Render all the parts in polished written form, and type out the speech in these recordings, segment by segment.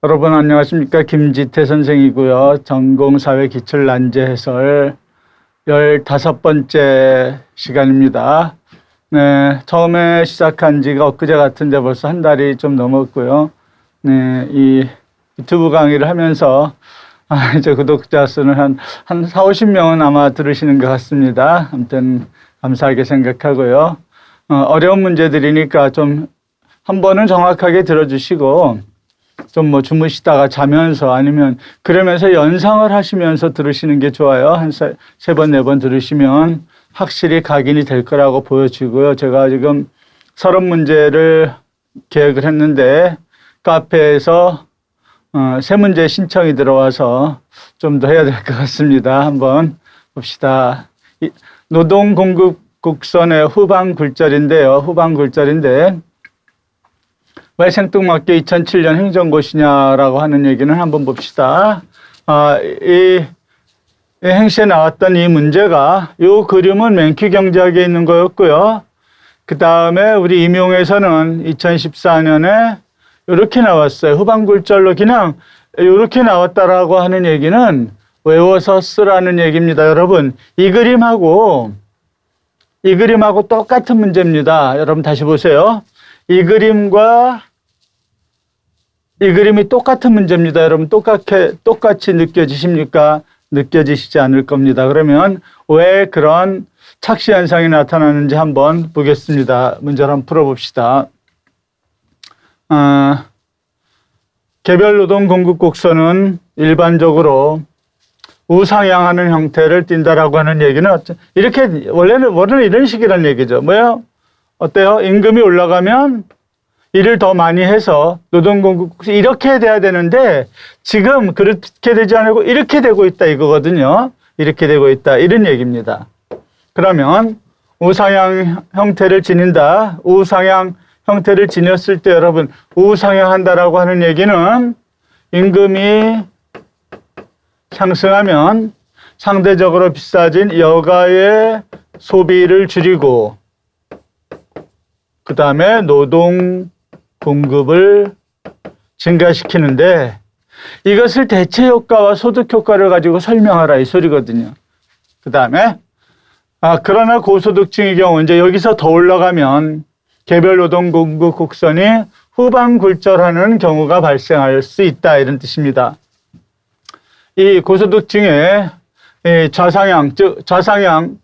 여러분 안녕하십니까? 김지태 선생이고요. 전공사회 기출 난제 해설 15번째 시간입니다. 네, 처음에 시작한 지가 엊그제 같은데 벌써 한 달이 좀 넘었고요. 네, 이 유튜브 강의를 하면서 이제 구독자 수는 한 4, 50명은 아마 들으시는 것 같습니다. 아무튼 감사하게 생각하고요. 어려운 문제들이니까 좀 한 번은 정확하게 들어주시고 좀 뭐 주무시다가 자면서 아니면 그러면서 연상을 하시면서 들으시는 게 좋아요. 한 세 번, 네 번 들으시면 확실히 각인이 될 거라고 보여지고요. 제가 지금 30문제를 계획을 했는데 카페에서 3문제 신청이 들어와서 좀 더 해야 될 것 같습니다. 한번 봅시다. 노동공급곡선의 후반 굴절인데요. 왜 생뚱맞게 2007년 행정고시냐라고 하는 얘기는 한번 봅시다. 이 행시에 나왔던 이 문제가 이 그림은 맨큐 경제학에 있는 거였고요. 그 다음에 우리 임용에서는 2014년에 이렇게 나왔어요. 후반굴절로 그냥 이렇게 나왔다라고 하는 얘기는 외워서 쓰라는 얘기입니다. 여러분 이 그림하고 똑같은 문제입니다. 여러분 다시 보세요. 이 그림이 똑같은 문제입니다. 여러분 똑같이 느껴지십니까? 느껴지시지 않을 겁니다. 그러면 왜 그런 착시 현상이 나타나는지 한번 보겠습니다. 문제를 한번 풀어봅시다. 개별 노동 공급 곡선은 일반적으로 우상향하는 형태를 띈다라고 하는 얘기는 이렇게 원래는 이런 식이란 얘기죠. 뭐요? 어때요? 임금이 올라가면 일을 더 많이 해서 노동공급 이렇게 돼야 되는데 지금 그렇게 되지 않고 이렇게 되고 있다 이거거든요. 이렇게 되고 있다 이런 얘기입니다. 그러면 우상향 형태를 지닌다. 우상향 형태를 지녔을 때 여러분 우상향한다라고 하는 얘기는 임금이 상승하면 상대적으로 비싸진 여가의 소비를 줄이고 그 다음에 노동 공급을 증가시키는데 이것을 대체 효과와 소득 효과를 가지고 설명하라 이 소리거든요. 그 다음에 그러나 고소득층의 경우 이제 여기서 더 올라가면 개별 노동 공급 곡선이 후반 굴절하는 경우가 발생할 수 있다 이런 뜻입니다. 이 고소득층의 좌상향 즉 좌상향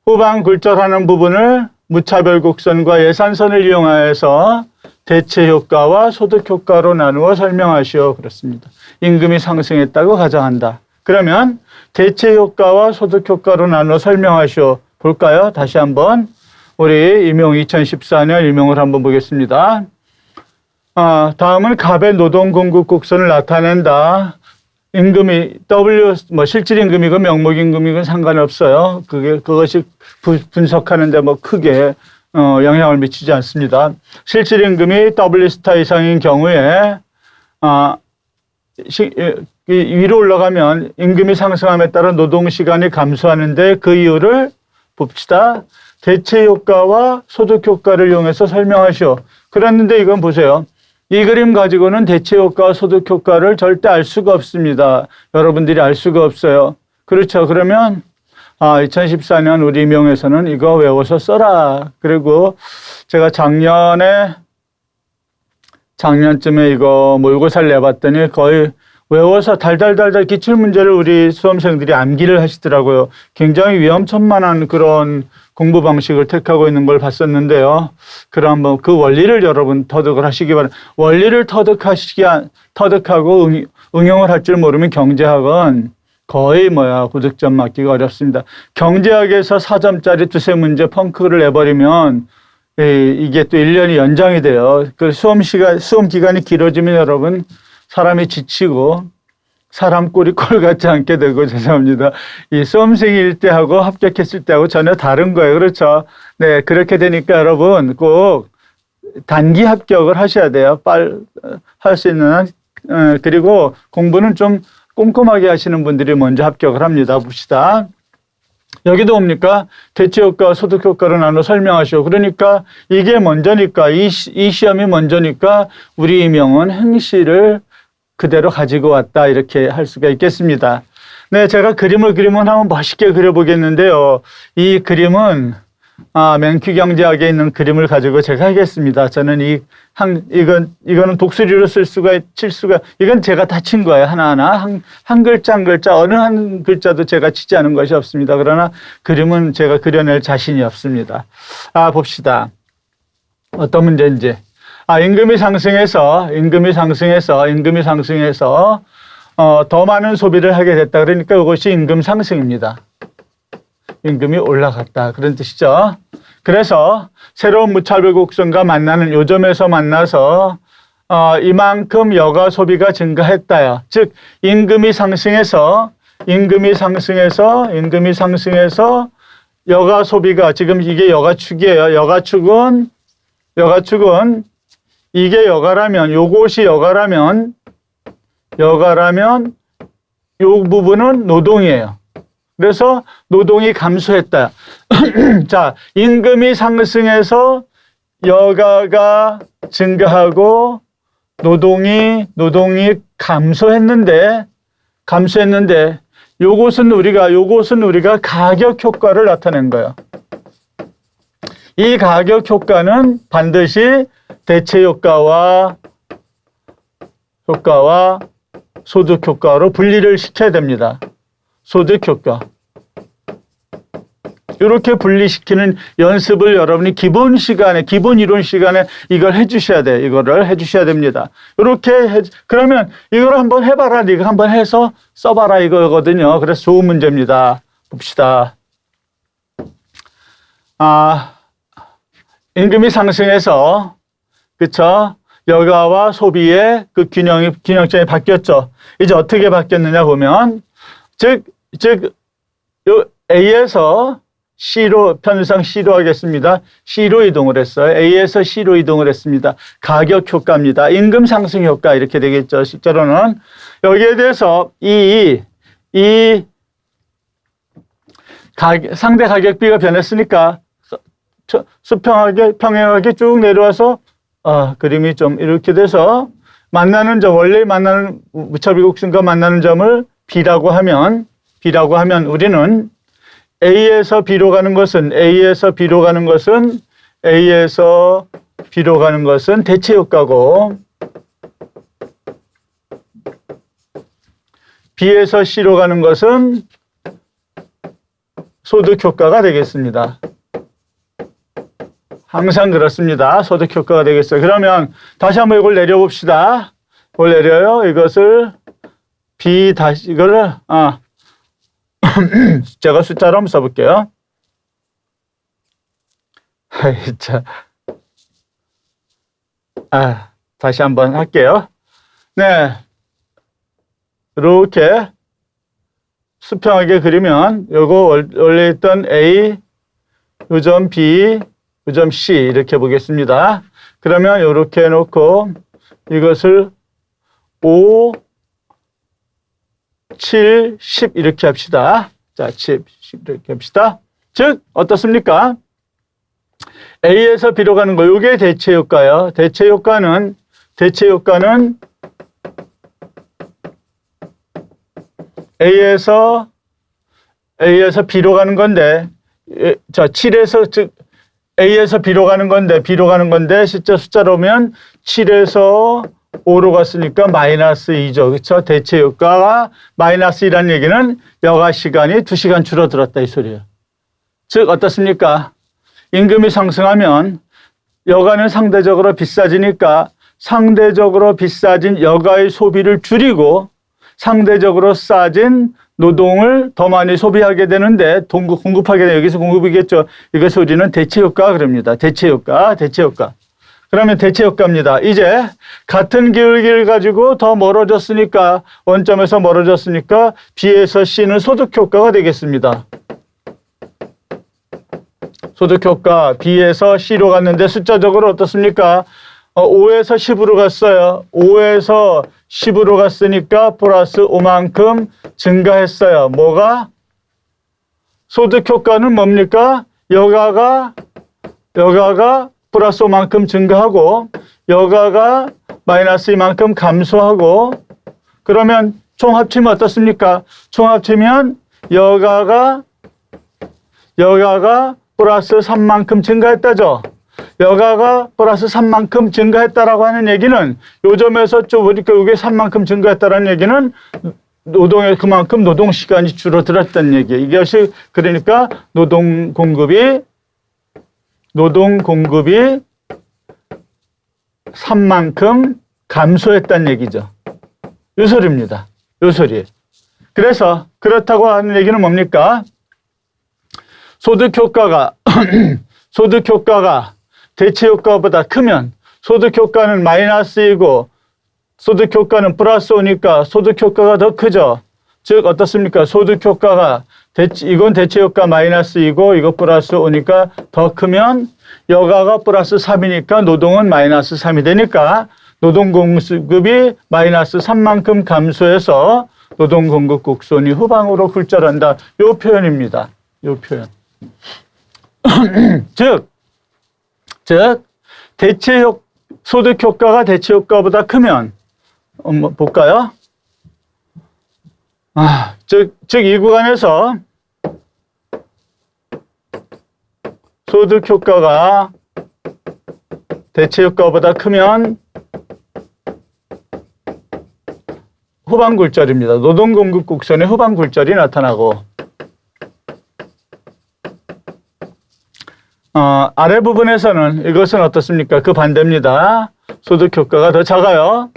후반 굴절하는 부분을 무차별 곡선과 예산선을 이용하여서 대체 효과와 소득 효과로 나누어 설명하시오. 그렇습니다. 임금이 상승했다고 가정한다. 그러면 대체 효과와 소득 효과로 나누어 설명하시오. 볼까요? 다시 한번 우리 임용 2014년 임용을 한번 보겠습니다. 다음은 갑의 노동 공급 곡선을 나타낸다. 임금이 실질 임금이건 명목 임금이건 상관없어요. 그것이 분석하는데 뭐 크게 영향을 미치지 않습니다. 실질 임금이 W 스타 이상인 경우에 위로 올라가면 임금이 상승함에 따라 노동 시간이 감소하는데 그 이유를 봅시다. 대체 효과와 소득 효과를 이용해서 설명하시오. 그랬는데 이건 보세요. 이 그림 가지고는 대체 효과와 소득 효과를 절대 알 수가 없습니다. 여러분들이 알 수가 없어요. 그렇죠. 그러면 2014년 우리 임용에서는 이거 외워서 써라. 그리고 제가 작년쯤에 이거 모의고사를 내봤더니 거의 외워서 달달달달 기출문제를 우리 수험생들이 암기를 하시더라고요. 굉장히 위험천만한 그런 공부 방식을 택하고 있는 걸 봤었는데요. 그럼 한번 그 원리를 여러분 터득을 하시기 바랍니다. 원리를 터득하고 응용을 할 줄 모르면 경제학은 거의 9득점 맞기가 어렵습니다. 경제학에서 4점짜리 두세 문제 펑크를 내버리면 이게 또 1년이 연장이 돼요. 그 수험 기간이 길어지면 여러분 사람이 지치고 사람 꼴이 꼴 같지 않게 되고 죄송합니다. 이 수험생일 때하고 합격했을 때하고 전혀 다른 거예요. 그렇죠? 네, 그렇게 되니까 여러분 꼭 단기 합격을 하셔야 돼요. 할 수 있는 한. 그리고 공부는 좀 꼼꼼하게 하시는 분들이 먼저 합격을 합니다. 봅시다. 여기도 뭡니까? 대체 효과와 소득 효과를 나눠 설명하시오. 그러니까 이게 먼저니까 이 시험이 먼저니까 우리 임용은 행시를 그대로 가지고 왔다 이렇게 할 수가 있겠습니다. 네, 제가 그림을 그리면 한번 멋있게 그려보겠는데요. 이 그림은 맨큐경제학에 있는 그림을 가지고 제가 하겠습니다. 저는 이거는 독수리로 칠 수가, 이건 제가 다 친 거예요. 하나하나. 한 글자 한 글자, 어느 한 글자도 제가 치지 않은 것이 없습니다. 그러나 그림은 제가 그려낼 자신이 없습니다. 봅시다. 어떤 문제인지. 임금이 상승해서 더 많은 소비를 하게 됐다. 그러니까 이것이 임금 상승입니다. 임금이 올라갔다. 그런 뜻이죠. 그래서 새로운 무차별 곡선과 만나는 요점에서 만나서 이만큼 여가 소비가 증가했다요. 즉 임금이 상승해서 여가 소비가, 지금 이게 여가축이에요. 여가축은 이게 여가라면, 요것이 여가라면 요 부분은 노동이에요. 그래서 노동이 감소했다. 자, 임금이 상승해서 여가가 증가하고 노동이 감소했는데 요것은 우리가 가격 효과를 나타낸 거예요. 이 가격 효과는 반드시 대체 효과와 소득 효과로 분리를 시켜야 됩니다. 소득 효과. 이렇게 분리시키는 연습을 여러분이 기본 이론 시간에 이걸 해주셔야 돼요. 이거를 해주셔야 됩니다. 그러면 이걸 한번 해봐라. 네가 한번 해서 써봐라. 이거거든요. 그래서 좋은 문제입니다. 봅시다. 임금이 상승해서, 그쵸? 여가와 소비의 그 균형점이 바뀌었죠. 이제 어떻게 바뀌었느냐 보면, 요 A에서 C로, 편의상 C로 하겠습니다. C로 이동을 했어요. A에서 C로 이동을 했습니다. 가격 효과입니다. 임금 상승 효과 이렇게 되겠죠. 실제로는. 여기에 대해서 상대 가격비가 변했으니까 평행하게 쭉 내려와서 그림이 좀 이렇게 돼서 원래 만나는 무차별 곡선과 만나는 점을 B라고 하면 우리는 A에서 B로 가는 것은 대체 효과고, B에서 C로 가는 것은 소득 효과가 되겠습니다. 항상 그렇습니다. 소득 효과가 되겠어요. 그러면 다시 한번 이걸 내려봅시다. 이걸 내려요. 이것을 이거를 제가 숫자로 한번 써볼게요. 다시 한번 할게요. 네. 이렇게 수평하게 그리면 요거 원래 있던 A, 요점 B, 요점 C 이렇게 보겠습니다. 그러면 이렇게 해놓고 이것을 5, 7, 10 이렇게 합시다. 자, 10 이렇게 합시다. 즉 어떻습니까? A에서 B로 가는 거, 이게 대체 효과예요. 대체 효과는 A에서 B로 가는 건데, 자, 7에서 즉 A에서 B로 가는 건데 숫자로 오면 7에서 5로 갔으니까 마이너스 2죠. 그렇죠? 대체 효과가 마이너스 2라는 얘기는 여가 시간이 2시간 줄어들었다 이 소리예요. 즉 어떻습니까? 임금이 상승하면 여가는 상대적으로 비싸지니까 상대적으로 비싸진 여가의 소비를 줄이고 상대적으로 싸진 노동을 더 많이 소비하게 되는데 공급하게 되는, 여기서 공급이겠죠. 이것을 우리는 대체 효과 그럽니다. 대체 효과. 그러면 대체 효과입니다. 이제 같은 기울기를 가지고 더 멀어졌으니까, 원점에서 멀어졌으니까 B에서 C는 소득 효과가 되겠습니다. 소득 효과 B에서 C로 갔는데 숫자적으로 어떻습니까? 5에서 10으로 갔어요. 5에서 10으로 갔으니까 플러스 5만큼 증가했어요. 뭐가? 소득 효과는 뭡니까? 여가가 플러스 5만큼 증가하고 여가가 마이너스 이만큼 감소하고 그러면 총 합치면 어떻습니까? 총 합치면 여가가 플러스 3만큼 증가했다죠. 여가가 플러스 3만큼 증가했다라고 하는 얘기는 요 점에서 좀 보니까 이게 3만큼 증가했다라는 얘기는 노동에 그만큼 노동 시간이 줄어들었다는 얘기예요. 이것이 그러니까 노동 공급이 3만큼 감소했다는 얘기죠. 요 소리입니다. 요 소리. 그래서 그렇다고 하는 얘기는 뭡니까? 소득 효과가 대체 효과보다 크면 소득 효과는 마이너스이고 소득 효과는 플러스 오니까 소득 효과가 더 크죠. 즉 어떻습니까? 소득 효과가 이건 대체 효과 마이너스이고 이거 플러스 오니까 더 크면 여가가 플러스 3이니까 노동은 마이너스 3이 되니까 노동 공급이 마이너스 3만큼 감소해서 노동 공급 곡선이 후방으로 굴절한다. 요 표현입니다. 요 표현. 즉 소득 효과가 대체 효과보다 크면 볼까요? 즉 이 구간에서 소득 효과가 대체 효과보다 크면 후방 굴절입니다. 노동 공급 곡선의 후방 굴절이 나타나고 아래 부분에서는 이것은 어떻습니까? 그 반대입니다. 소득 효과가 더 작아요.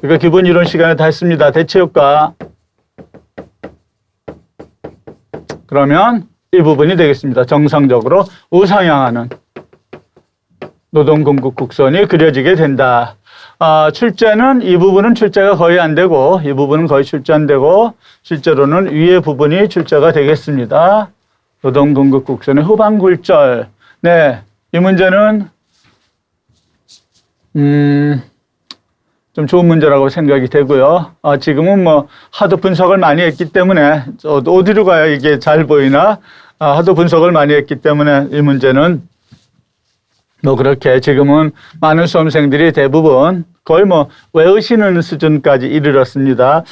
이거 기본 이론 시간에 다 했습니다. 대체 효과. 그러면 이 부분이 되겠습니다. 정상적으로 우상향하는 노동 공급 곡선이 그려지게 된다. 출제는 이 부분은 출제가 거의 안 되고 이 부분은 거의 출제 안 되고 실제로는 위의 부분이 출제가 되겠습니다. 노동 공급 곡선의 후방 굴절. 네, 이 문제는 좀 좋은 문제라고 생각이 되고요. 지금은 뭐 하도 분석을 많이 했기 때문에 어디로 가야 이게 잘 보이나? 하도 분석을 많이 했기 때문에 이 문제는 뭐 그렇게 지금은 많은 수험생들이 대부분 거의 뭐 외우시는 수준까지 이르렀습니다.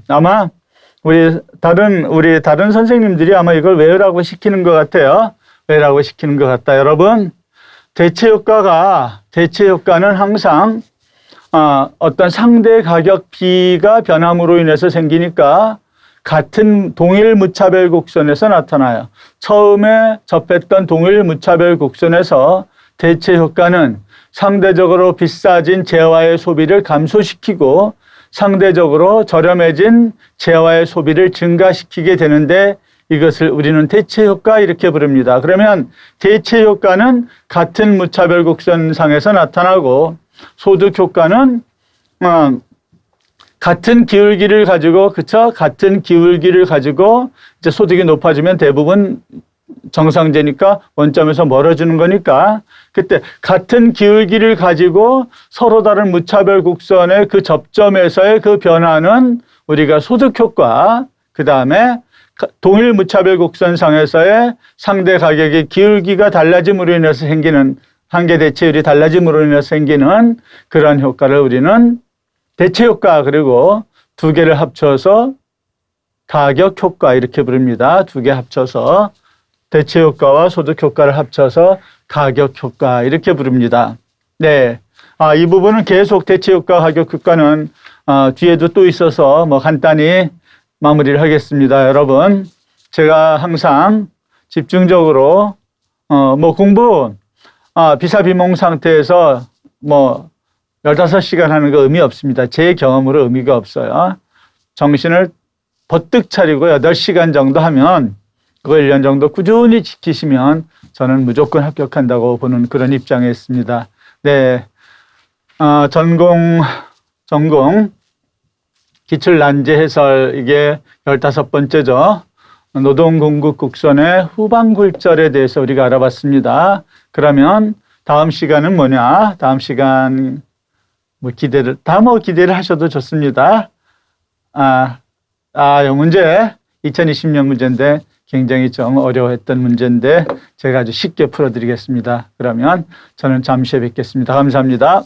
아마 우리 다른 선생님들이 아마 이걸 외우라고 시키는 것 같아요. 외우라고 시키는 것 같다. 여러분, 대체 효과는 항상 어떤 상대 가격 B가 변함으로 인해서 생기니까 같은 동일 무차별 곡선에서 나타나요. 처음에 접했던 동일 무차별 곡선에서 대체 효과는 상대적으로 비싸진 재화의 소비를 감소시키고 상대적으로 저렴해진 재화의 소비를 증가시키게 되는데 이것을 우리는 대체 효과 이렇게 부릅니다. 그러면 대체 효과는 같은 무차별 곡선상에서 나타나고 소득 효과는 같은 기울기를 가지고 같은 기울기를 가지고 이제 소득이 높아지면 대부분 정상제니까 원점에서 멀어지는 거니까 그때 같은 기울기를 가지고 서로 다른 무차별 곡선의 그 접점에서의 그 변화는 우리가 소득 효과, 그 다음에 동일 무차별 곡선상에서의 상대 가격의 기울기가 달라짐으로 인해서 생기는 한계 대체율이 달라짐으로 인해서 생기는 그런 효과를 우리는 대체 효과, 그리고 두 개를 합쳐서 가격 효과 이렇게 부릅니다. 두 개 합쳐서 대체 효과와 소득 효과를 합쳐서 가격 효과 이렇게 부릅니다. 네, 이 부분은 계속 대체 효과, 가격 효과는 뒤에도 또 있어서 뭐 간단히 마무리를 하겠습니다. 여러분, 제가 항상 집중적으로 뭐 공부 비사비몽 상태에서 뭐 15시간 하는 거 의미 없습니다. 제 경험으로 의미가 없어요. 정신을 버뜩 차리고 8시간 정도 하면 그거 1년 정도 꾸준히 지키시면 저는 무조건 합격한다고 보는 그런 입장에 있습니다. 네, 전공 기출 난제 해설 이게 15번째죠. 노동 공급 곡선의 후방 굴절에 대해서 우리가 알아봤습니다. 그러면 다음 시간은 뭐냐? 다음 시간 기대를 하셔도 좋습니다. 이 문제 2020년 문제인데 굉장히 좀 어려워했던 문제인데 제가 아주 쉽게 풀어드리겠습니다. 그러면 저는 잠시 후에 뵙겠습니다. 감사합니다.